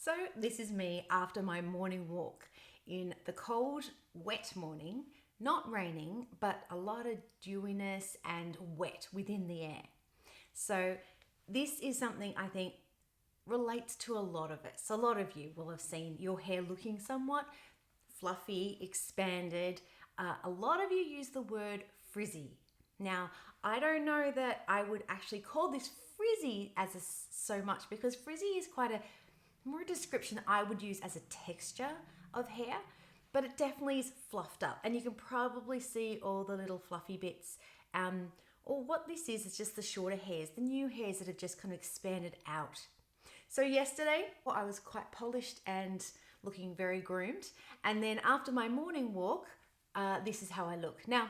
So this is me after my morning walk in the cold, wet morning, not raining, but a lot of dewiness and wet within the air. So this is something I think relates to a lot of us. A lot of you will have seen your hair looking somewhat fluffy, expanded. A lot of you use the word frizzy. Now, I don't know that I would actually call this frizzy so much, because frizzy is quite a more description I would use as a texture of hair, but it definitely is fluffed up, and you can probably see all the little fluffy bits. Or what this is just the shorter hairs, the new hairs that have just kind of expanded out. So yesterday, I was quite polished and looking very groomed. And then after my morning walk, this is how I look. Now,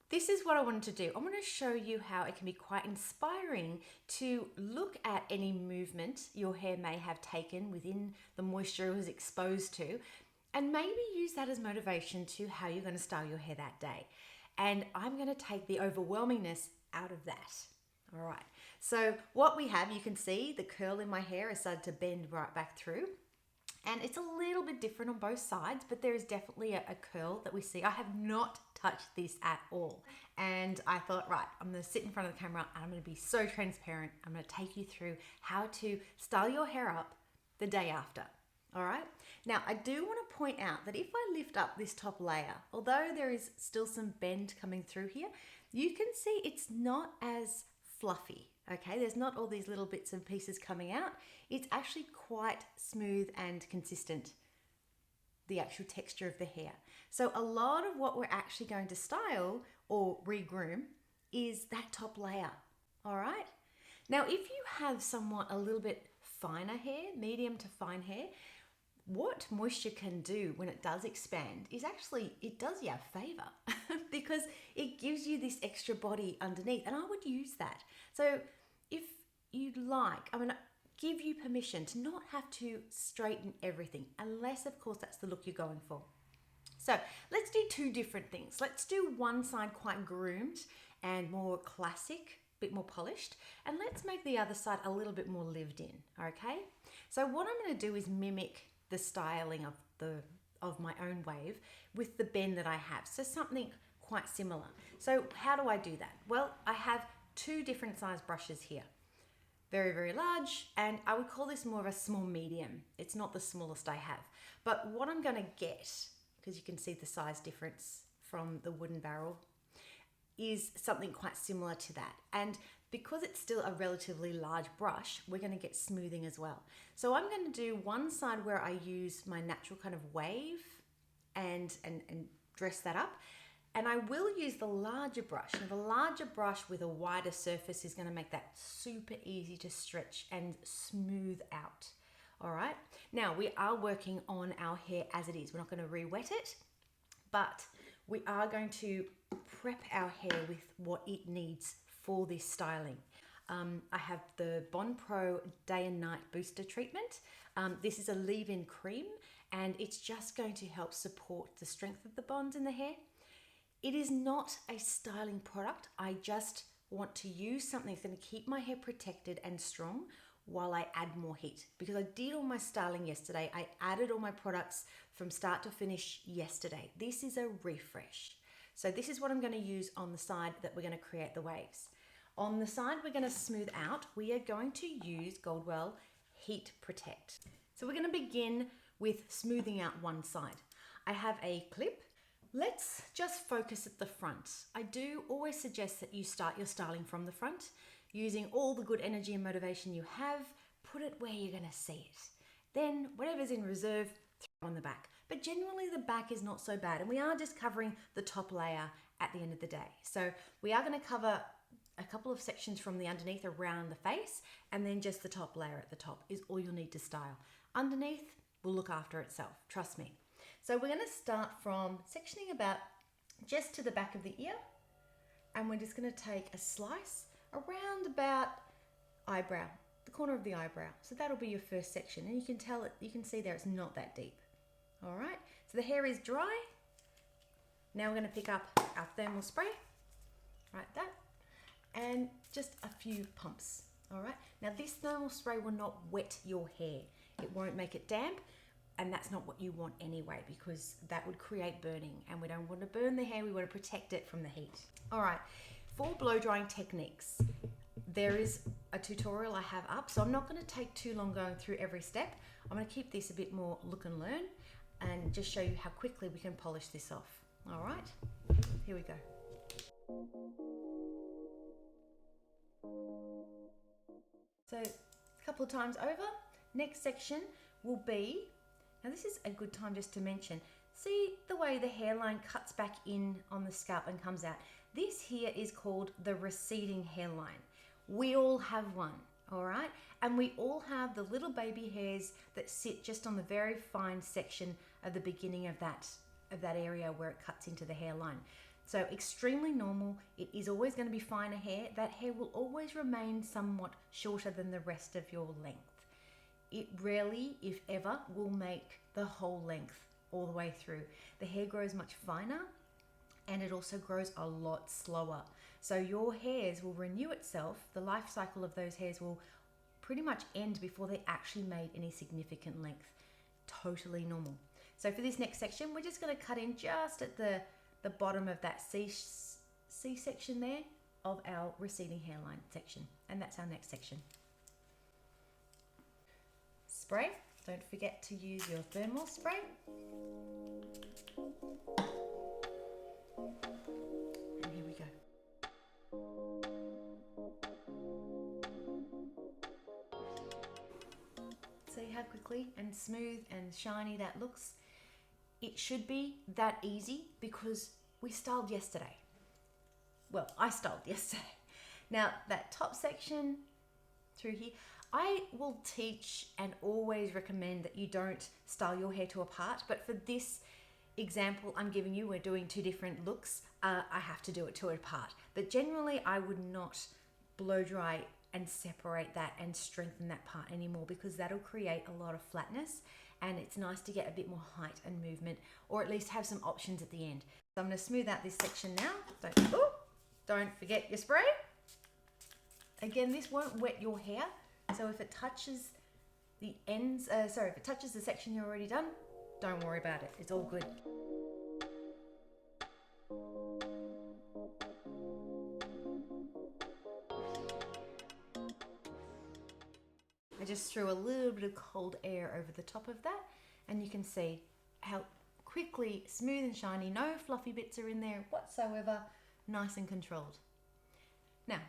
this is what I wanted to do. I want to show you how it can be quite inspiring to look at any movement your hair may have taken within the moisture it was exposed to, and maybe use that as motivation to how you're going to style your hair that day. And I'm going to take the overwhelmingness out of that. All right. So what we have, you can see the curl in my hair has started to bend right back through. And it's a little bit different on both sides, but there is definitely a curl that we see. I have not touched this at all. And I thought, right, I'm gonna sit in front of the camera and I'm gonna be so transparent. I'm gonna take you through how to style your hair up the day after. All right. Now, I do want to point out that if I lift up this top layer, although there is still some bend coming through here, you can see it's not as fluffy. Okay, there's not all these little bits and pieces coming out. It's actually quite smooth and consistent, the actual texture of the hair. So a lot of what we're actually going to style or regroom is that top layer. All right. Now, if you have somewhat a little bit finer hair, medium to fine hair, what moisture can do when it does expand is actually, it does you a favor because it gives you this extra body underneath, and I would use that. So if you'd like, I'm gonna give you permission to not have to straighten everything, unless of course that's the look you're going for. So let's do two different things. Let's do one side quite groomed and more classic, bit more polished, and let's make the other side a little bit more lived in, okay? So what I'm gonna do is mimic the styling of my own wave with the bend that I have. So something quite similar. So how do I do that? Well, I have two different size brushes here. Very, very large, and I would call this more of a small medium. It's not the smallest I have. But what I'm gonna get, because you can see the size difference from the wooden barrel, is something quite similar to that. And because it's still a relatively large brush, we're going to get smoothing as well. So I'm going to do one side where I use my natural kind of wave and dress that up. And I will use the larger brush. Now, the larger brush with a wider surface is going to make that super easy to stretch and smooth out. All right. Now, we are working on our hair as it is. We're not going to re-wet it, but we are going to prep our hair with what it needs for this styling. I have the Bond Pro Day and Night Booster Treatment. This is a leave-in cream, and it's just going to help support the strength of the bonds in the hair. It is not a styling product. I just want to use something that's going to keep my hair protected and strong while I add more heat, because I did all my styling yesterday. I added all my products from start to finish yesterday. This is a refresh. So this is what I'm going to use on the side that we're going to create the waves. On the side we're going to smooth out, we are going to use Goldwell Heat Protect. So we're going to begin with smoothing out one side. I have a clip. Let's just focus at the front. I do always suggest that you start your styling from the front, using all the good energy and motivation you have. Put it where you're going to see it. Then whatever's in reserve, throw on the back. But generally the back is not so bad, and we are just covering the top layer at the end of the day. So we are going to cover a couple of sections from the underneath around the face, and then just the top layer at the top is all you'll need to style. Underneath will look after itself, trust me. So we're going to start from sectioning about just to the back of the ear, and we're just going to take a slice around about eyebrow, the corner of the eyebrow. So that'll be your first section, and you can tell it, you can see there it's not that deep. All right, so the hair is dry. Now we're going to pick up our thermal spray, like that, and just a few pumps. All right, now this thermal spray will not wet your hair. It won't make it damp, and that's not what you want anyway, because that would create burning, and we don't want to burn the hair. We want to protect it from the heat. All right, for blow drying techniques, there is a tutorial I have up, so I'm not going to take too long going through every step. I'm going to keep this a bit more look and learn and just show you how quickly we can polish this off. All right, here we go. So a couple of times over. Next section will be, now this is a good time just to mention, see the way the hairline cuts back in on the scalp and comes out. This here is called the receding hairline. We all have one, all right? And we all have the little baby hairs that sit just on the very fine section of the beginning of that area where it cuts into the hairline. So extremely normal. It is always going to be finer hair. That hair will always remain somewhat shorter than the rest of your length. It rarely, if ever, will make the whole length all the way through. The hair grows much finer, and it also grows a lot slower. So your hairs will renew itself. The life cycle of those hairs will pretty much end before they actually made any significant length. Totally normal. So for this next section, we're just going to cut in just at the bottom of that C section there of our receding hairline section. And that's our next section. Spray. Don't forget to use your thermal spray. And here we go. See how quickly and smooth and shiny that looks? It should be that easy because we styled yesterday. Well, I styled yesterday. Now that top section through here, I will teach and always recommend that you don't style your hair to a part, but for this example I'm giving you, we're doing two different looks. I have to do it to a part, but generally I would not blow dry and separate that and strengthen that part anymore, because that'll create a lot of flatness, and it's nice to get a bit more height and movement, or at least have some options at the end. So I'm going to smooth out this section now. Don't forget your spray. Again, this won't wet your hair, so if it touches the ends, if it touches the section you've already done, don't worry about it. It's all good. I just threw a little bit of cold air over the top of that, and you can see how quickly smooth and shiny, no fluffy bits are in there whatsoever, nice and controlled. Now,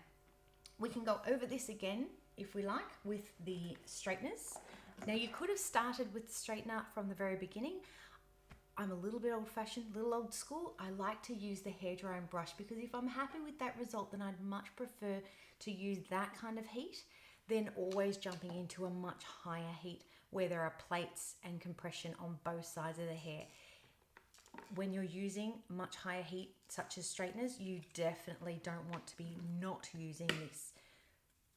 we can go over this again, if we like, with the straighteners. Now, you could have started with the straightener from the very beginning. I'm a little bit old-fashioned, a little old school. I like to use the hairdrying brush, because if I'm happy with that result, then I'd much prefer to use that kind of heat than always jumping into a much higher heat where there are plates and compression on both sides of the hair. When you're using much higher heat, such as straighteners, you definitely don't want to be not using this.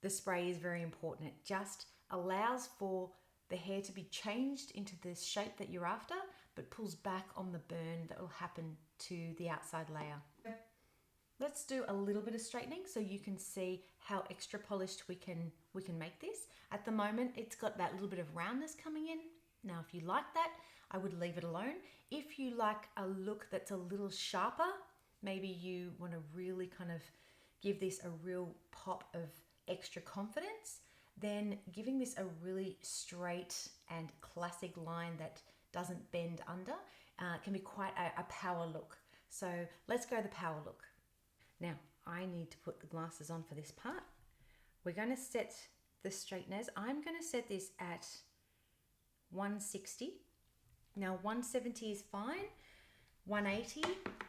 The spray is very important. It just allows for the hair to be changed into the shape that you're after, but pulls back on the burn that will happen to the outside layer. Let's do a little bit of straightening so you can see how extra polished we can make this. At the moment, it's got that little bit of roundness coming in. Now, if you like that, I would leave it alone. If you like a look that's a little sharper, maybe you want to really kind of give this a real pop of extra confidence, then giving this a really straight and classic line that doesn't bend under can be quite a power look. So let's go the power look. Now, I need to put the glasses on for this part. We're going to set the straighteners. I'm going to set this at 160. Now, 170 is fine. 180,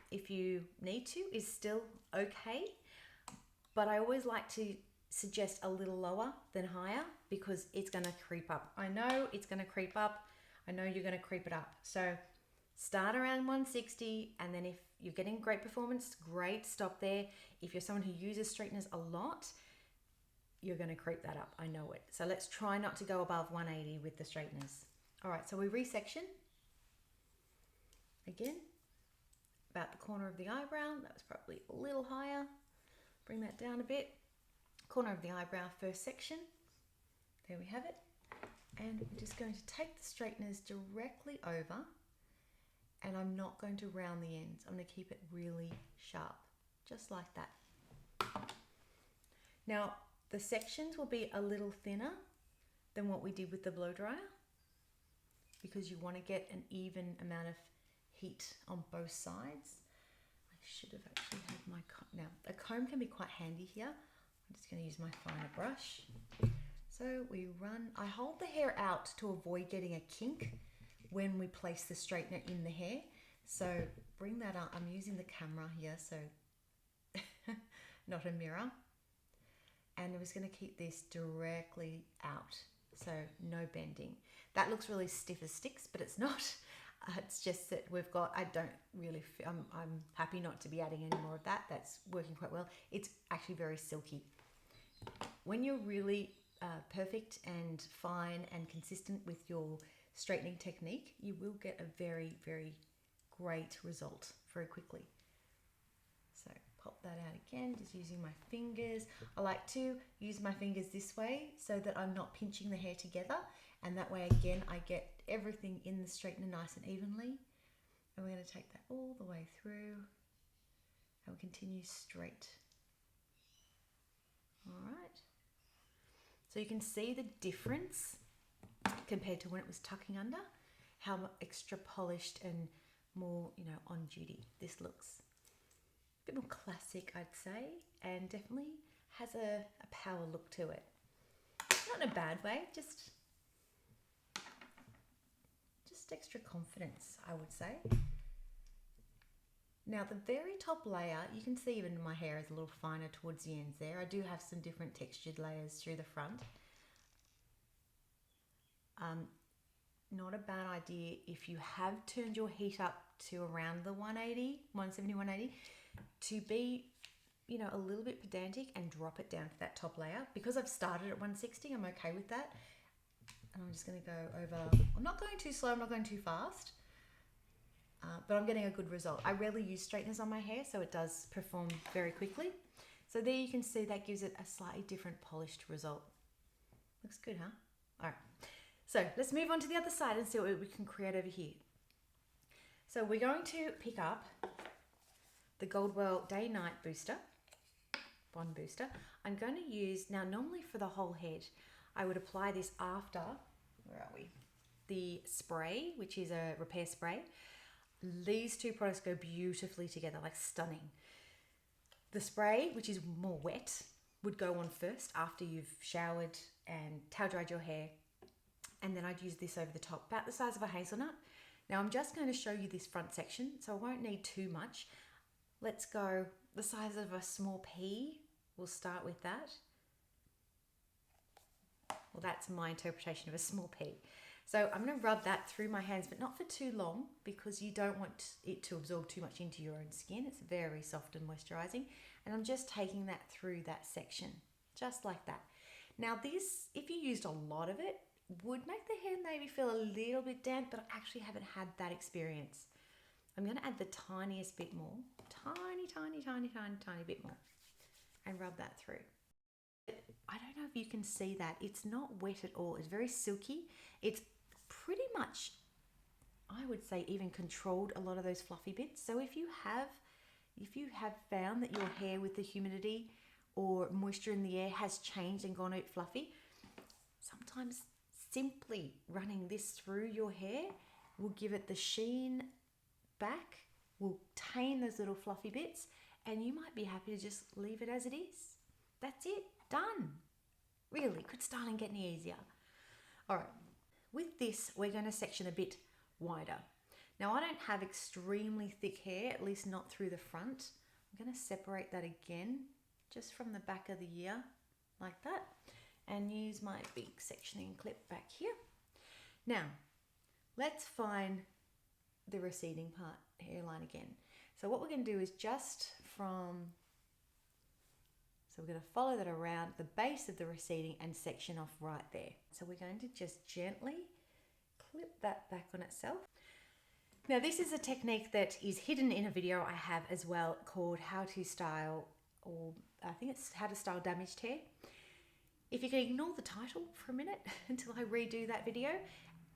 if you need to, is still okay. But I always like to suggest a little lower than higher, because it's going to creep up. I know it's going to creep up. I know you're going to creep it up. So start around 160, and then if you're getting great performance, great, stop there. If you're someone who uses straighteners a lot, you're going to creep that up. I know it. So let's try not to go above 180 with the straighteners. All right, so we resection. Again, about the corner of the eyebrow. That was probably a little higher. Bring that down a bit. Corner of the eyebrow, first section. There we have it. And we're just going to take the straighteners directly over, and I'm not going to round the ends. I'm going to keep it really sharp, just like that. Now, the sections will be a little thinner than what we did with the blow dryer, because you want to get an even amount of heat on both sides. I should have actually had my comb. Now, a comb can be quite handy here. I'm just going to use my finer brush. So I hold the hair out to avoid getting a kink when we place the straightener in the hair. So bring that up. I'm using the camera here, so not a mirror. And I'm just going to keep this directly out, so no bending. That looks really stiff as sticks, but it's not. It's just that I'm happy not to be adding any more of that. That's working quite well. It's actually very silky. When you're really perfect and fine and consistent with your straightening technique, you will get a very, very great result very quickly. So pop that out again, just using my fingers. I like to use my fingers this way so that I'm not pinching the hair together, and that way again I get everything in the straightener nice and evenly. And we're going to take that all the way through, and we'll continue straight. All right. So you can see the difference compared to when it was tucking under, how extra polished and more, on duty this looks. A bit more classic, I'd say, and definitely has a power look to it. Not in a bad way, just extra confidence, I would say. Now the very top layer, you can see even my hair is a little finer towards the ends there. I do have some different textured layers through the front. Not a bad idea if you have turned your heat up to around the 170, 180, to be, a little bit pedantic and drop it down to that top layer. Because I've started at 160, I'm okay with that. And I'm just going to go over, I'm not going too slow, I'm not going too fast, but I'm getting a good result. I rarely use straighteners on my hair, so it does perform very quickly. So there you can see that gives it a slightly different polished result. Looks good, huh? All right. So let's move on to the other side and see what we can create over here. So we're going to pick up the Goldwell Day Night Booster, Bond Booster. I'm going to use, now normally for the whole head, I would apply this after, where are we? The spray, which is a repair spray. These two products go beautifully together, like stunning. The spray, which is more wet, would go on first after you've showered and towel dried your hair. And then I'd use this over the top, about the size of a hazelnut. Now I'm just going to show you this front section, so I won't need too much. Let's go the size of a small pea. We'll start with that. Well, that's my interpretation of a small pea. So I'm going to rub that through my hands, but not for too long, because you don't want it to absorb too much into your own skin. It's very soft and moisturizing. And I'm just taking that through that section, just like that. Now this, if you used a lot of it, would make the hair maybe feel a little bit damp, but I actually haven't had that experience. I'm going to add the tiniest bit more, tiny bit more, and rub that through. I don't know if you can see that. It's not wet at all. It's very silky. It's pretty much, I would say, even controlled a lot of those fluffy bits. So if you have found that your hair with the humidity or moisture in the air has changed and gone out fluffy, sometimes simply running this through your hair will give it the sheen back, will tame those little fluffy bits, and you might be happy to just leave it as it is. That's it, done. Really, could styling get any easier? All right, with this, we're going to section a bit wider. Now, I don't have extremely thick hair, at least not through the front. I'm going to separate that again, just from the back of the ear, like that, and use my big sectioning clip back here. Now, let's find the receding part, hairline again. So what we're going to do is just from, so we're going to follow that around the base of the receding and section off right there. So we're going to just gently clip that back on itself. Now this is a technique that is hidden in a video I have as well called How to Style, or I think it's How to Style Damaged Hair. If you can ignore the title for a minute until I redo that video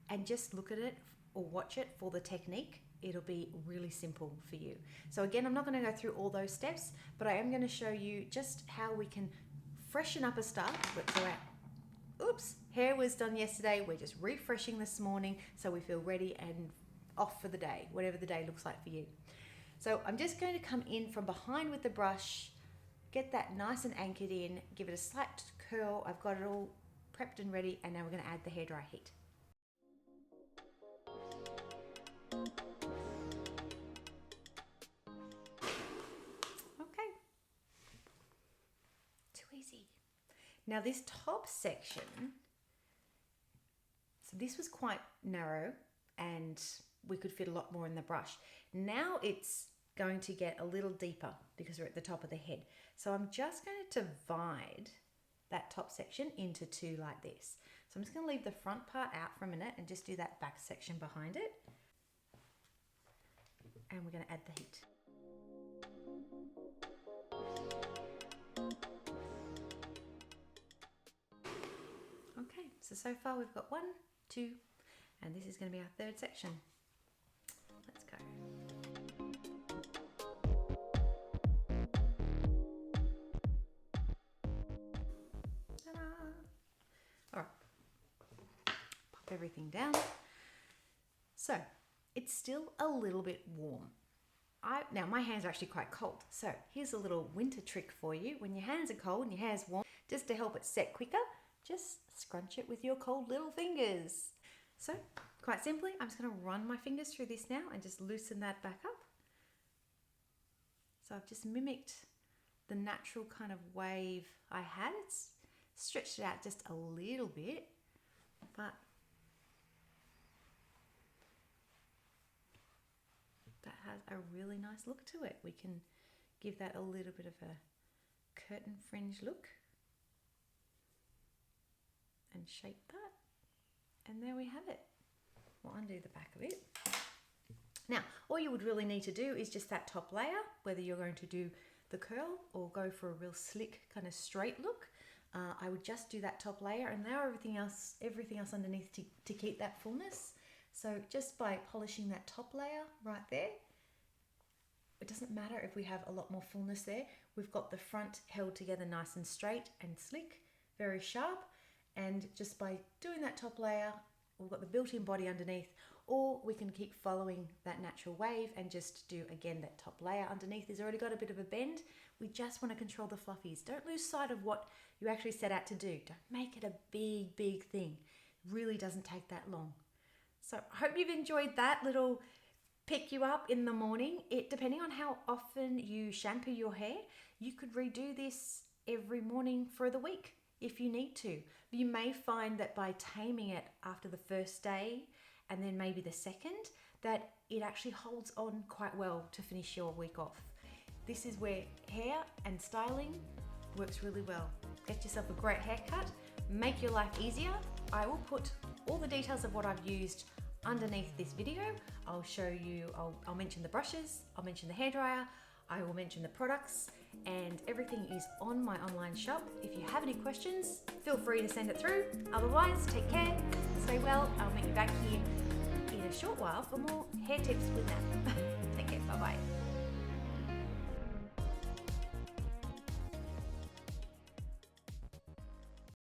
and just look at it or watch it for the technique, it'll be really simple for you. So again, I'm not going to go through all those steps, but I am going to show you just how we can freshen up a start. Oops, hair was done yesterday. We're just refreshing this morning so we feel ready and off for the day, whatever the day looks like for you. So I'm just going to come in from behind with the brush, get that nice and anchored in, give it a slight curl. I've got it all prepped and ready, and now we're going to add the hairdryer heat. Okay, too easy. Now this top section, so this was quite narrow and we could fit a lot more in the brush. Now it's going to get a little deeper because we're at the top of the head. So I'm just going to divide that top section into two like this. So I'm just going to leave the front part out for a minute and just do that back section behind it. And we're going to add the heat. Okay, so far we've got 1, 2, and this is going to be our third section. Let's go. Ta-da! All right, pop everything down. So it's still a little bit warm. Now my hands are actually quite cold, so here's a little winter trick for you. When your hands are cold and your hair's warm, just to help it set quicker, just scrunch it with your cold little fingers. So quite simply, I'm just going to run my fingers through this now and just loosen that back up. So I've just mimicked the natural kind of wave I had. It's stretched it out just a little bit, but that has a really nice look to it. We can give that a little bit of a curtain fringe look and shape that. And there we have it. We'll undo the back of it. Now, all you would really need to do is just that top layer, whether you're going to do the curl or go for a real slick kind of straight look. I would just do that top layer and now everything else underneath to keep that fullness. So just by polishing that top layer right there, it doesn't matter if we have a lot more fullness there. We've got the front held together nice and straight and slick, very sharp. And just by doing that top layer, we've got the built-in body underneath, or we can keep following that natural wave and just do again that top layer underneath. Has already got a bit of a bend. We just want to control the fluffies. Don't lose sight of what you actually set out to do. Don't make it a big, big thing. It really doesn't take that long. So I hope you've enjoyed that little pick you up in the morning. Depending on how often you shampoo your hair, you could redo this every morning for the week if you need to. You may find that by taming it after the first day and then maybe the second, that it actually holds on quite well to finish your week off. This is where hair and styling works really well. Get yourself a great haircut, make your life easier. I will put all the details of what I've used underneath this video. I'll show you, I'll mention the brushes, I'll mention the hairdryer, I will mention the products, and everything is on my online shop. If you have any questions, feel free to send it through. Otherwise, take care, stay well. I'll meet you back here in a short while for more hair tips with Nat. Take care, bye-bye.